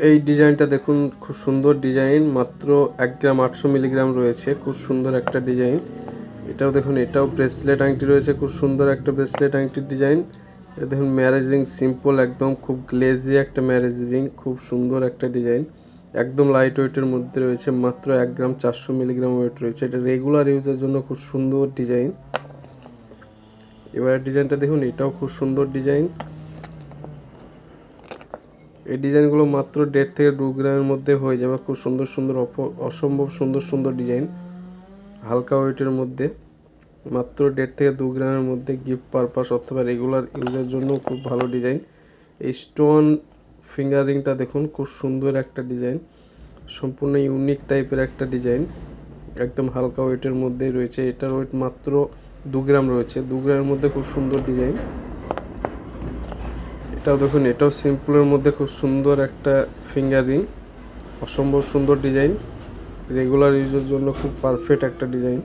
এই ডিজাইনটা দেখুন, খুব সুন্দর ডিজাইন, মাত্র 1 গ্রাম 800 মিলিগ্রাম রয়েছে, খুব সুন্দর একটা ডিজাইন। এটাও দেখুন, এটাও ব্রেসলেট আংটি রয়েছে, খুব সুন্দর একটা ব্রেসলেট আংটির ডিজাইন। এটা দেখুন ম্যারেজ রিং, সিম্পল একদম, খুব গ্লেজি একটা ম্যারেজ রিং, খুব সুন্দর একটা ডিজাইন, একদম লাইট ওয়েটের মধ্যে রয়েছে, মাত্র 1 গ্রাম 400 মিলিগ্রাম ওয়েট রয়েছে। এটা রেগুলার ইউজের জন্য খুব সুন্দর ডিজাইন। এবার ডিজাইনটা দেখুন, এটাও খুব সুন্দর ডিজাইন। এই ডিজাইনগুলো মাত্র 1.5 থেকে 2 গ্রামের মধ্যে হয়ে যাবে। খুব সুন্দর সুন্দর অসম্ভব সুন্দর সুন্দর ডিজাইন, হালকা ওয়েটের মধ্যে, মাত্র 1.5 থেকে 2 গ্রামের মধ্যে, গিফট পারপাস অথবা রেগুলার ইউজের জন্য খুব ভালো ডিজাইন। এই স্টোন ফিঙ্গারিংটা দেখুন, খুব সুন্দর একটা ডিজাইন, সম্পূর্ণ ইউনিক টাইপের একটা ডিজাইন, একদম হালকা ওয়েটের মধ্যেই রয়েছে। এটার ওয়েট মাত্র 2 গ্রাম রয়েছে, 2 গ্রামের মধ্যে খুব সুন্দর ডিজাইন। এটাও দেখুন, এটাও সিম্পলের মধ্যে খুব সুন্দর একটা ফিঙ্গার রিং, অসম্ভব সুন্দর ডিজাইন, রেগুলার ইউজের জন্য খুব পারফেক্ট একটা ডিজাইন।